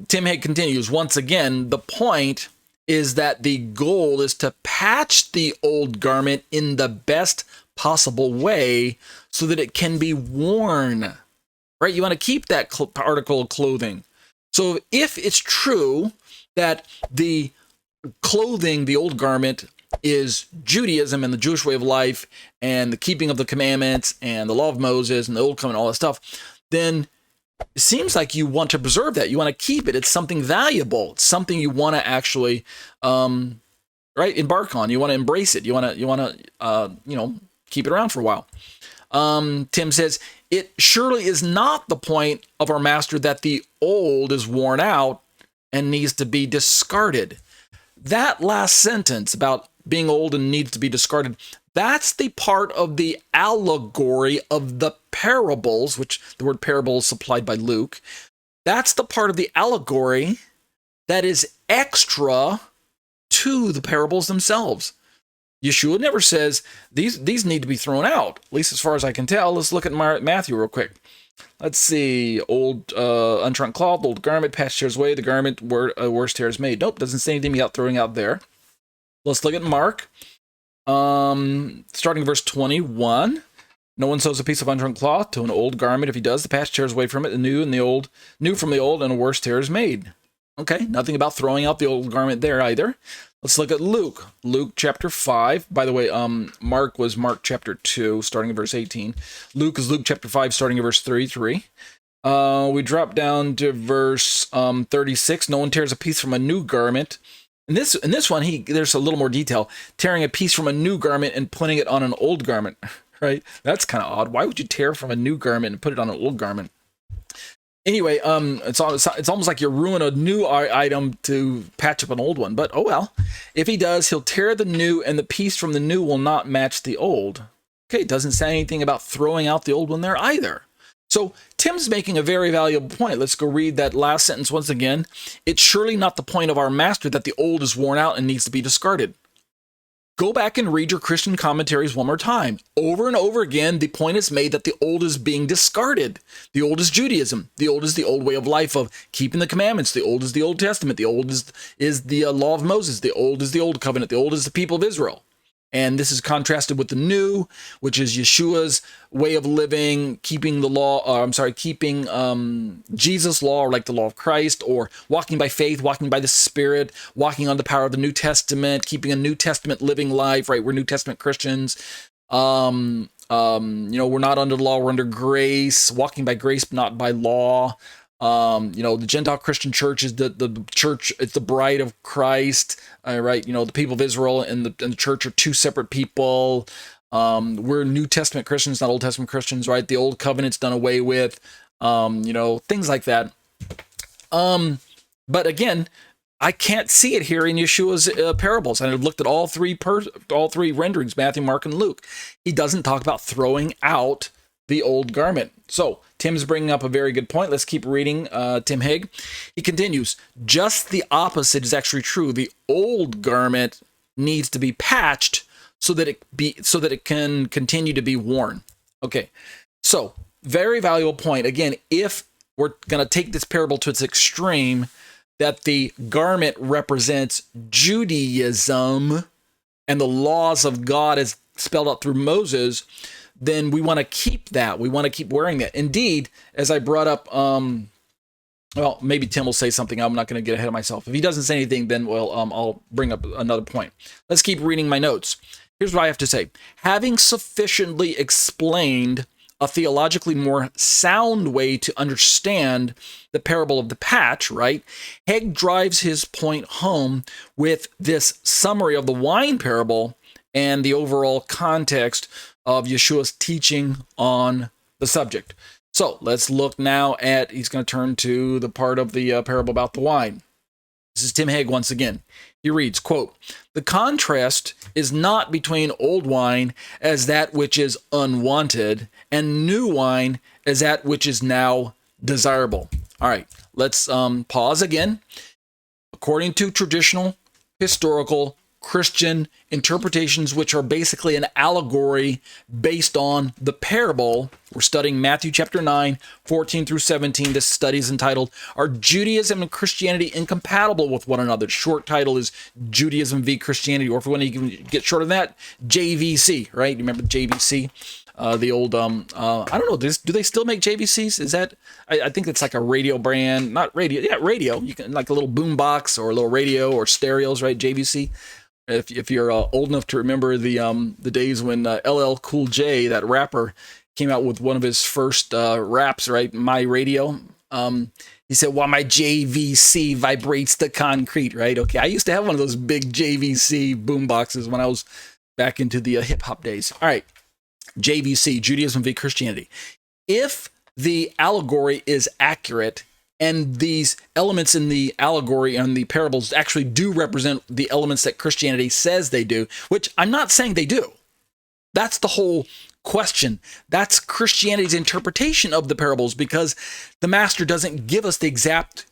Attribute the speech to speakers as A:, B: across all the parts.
A: Tim Hegg continues, once again, the point is that the goal is to patch the old garment in the best possible way so that it can be worn, right? You want to keep that article of clothing. So if it's true that the clothing, the old garment, is Judaism and the Jewish way of life and the keeping of the commandments and the law of Moses and the old covenant, all that stuff, then it seems like you want to preserve that. You want to keep it. It's something valuable. It's something you want to actually, embark on. You want to embrace it. You want to, keep it around for a while. Tim says, it surely is not the point of our master that the old is worn out and needs to be discarded. That last sentence about being old and needs to be discarded, that's the part of the allegory of the parables, which the word parable is supplied by Luke. That's the part of the allegory that is extra to the parables themselves. Yeshua never says these need to be thrown out, at least as far as I can tell. Let's look at Matthew real quick. Let's see. Old unshrunk cloth, old garment, past tears away, the garment worse tears made. Nope, doesn't say anything about throwing out there. Let's look at Mark. Starting verse 21. No one sews a piece of unshrunk cloth to an old garment. If he does, the past tears away from it, the new from the old, and a worse tear is made. Okay, nothing about throwing out the old garment there either. Let's look at Luke. Luke chapter 5. By the way, Mark was Mark chapter 2, starting at verse 18. Luke is Luke chapter 5, starting at verse 33. We drop down to verse 36. No one tears a piece from a new garment. In this one, there's a little more detail. Tearing a piece from a new garment and putting it on an old garment. Right? That's kind of odd. Why would you tear from a new garment and put it on an old garment? Anyway, it's almost like you're ruining a new item to patch up an old one. But oh well. If he does, he'll tear the new, and the piece from the new will not match the old. Okay, it doesn't say anything about throwing out the old one there either. So Tim's making a very valuable point. Let's go read that last sentence once again. It's surely not the point of our master that the old is worn out and needs to be discarded. Go back and read your Christian commentaries one more time. Over and over again, the point is made that the old is being discarded. The old is Judaism. The old is the old way of life of keeping the commandments. The old is the Old Testament. The old is the law of Moses. The old is the old covenant. The old is the people of Israel. And this is contrasted with the new, which is Yeshua's way of living, keeping the law, keeping Jesus' law, or like the law of Christ, or walking by faith, walking by the Spirit, walking on the power of the New Testament, keeping a New Testament living life, right? We're New Testament Christians. We're not under the law, we're under grace, walking by grace, but not by law. The Gentile Christian church is the church, it's the bride of Christ, right? The people of Israel and the church are two separate people. We're New Testament Christians, not Old Testament Christians, right? The old covenant's done away with, things like that. But again, I can't see it here in Yeshua's parables. And I've looked at all three renderings, Matthew, Mark, and Luke. He doesn't talk about throwing out the old garment. So Tim's bringing up a very good point. Let's keep reading Tim Hegg. He continues, just the opposite is actually true. The old garment needs to be patched so that it can continue to be worn. Okay, so very valuable point. Again, if we're going to take this parable to its extreme, that the garment represents Judaism and the laws of God as spelled out through Moses, then we want to keep that. We want to keep wearing that. Indeed, as I brought up, maybe Tim will say something. I'm not going to get ahead of myself. If he doesn't say anything, then I'll bring up another point. Let's keep reading my notes. Here's what I have to say. Having sufficiently explained a theologically more sound way to understand the parable of the patch, right? Hegg drives his point home with this summary of the wine parable and the overall context of Yeshua's teaching on the subject. So let's look now at, he's going to turn to the part of the parable about the wine. This is Tim Hegg once again. He reads, quote, the contrast is not between old wine as that which is unwanted and new wine as that which is now desirable. All right, let's pause again. According to traditional, historical, Christian interpretations, which are basically an allegory based on the parable. We're studying Matthew chapter 9, 14 through 17. This study is entitled, Are Judaism and Christianity Incompatible with One Another? Short title is Judaism v. Christianity, or if we want to get shorter than that, JVC, right? You remember JVC? The old, I don't know, do they still make JVCs? Is that, I think it's like a radio brand, not radio, yeah, radio. You can, like a little boom box or a little radio or stereos, right? JVC. If you're old enough to remember the days when LL Cool J, that rapper, came out with one of his first raps, right? My radio. He said, "While my JVC vibrates the concrete," right? Okay, I used to have one of those big JVC boom boxes when I was back into the hip hop days. All right, JVC, Judaism v. Christianity. If the allegory is accurate, and these elements in the allegory and the parables actually do represent the elements that Christianity says they do, which I'm not saying they do. That's the whole question. That's Christianity's interpretation of the parables, because the master doesn't give us the exact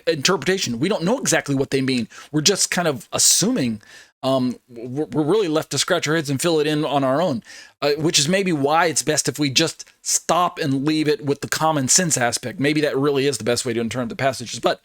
A: interpretation. We don't know exactly what they mean. We're just kind of assuming. We're really left to scratch our heads and fill it in on our own, which is maybe why it's best if we just stop and leave it with the common sense aspect. Maybe that really is the best way to interpret the passages. But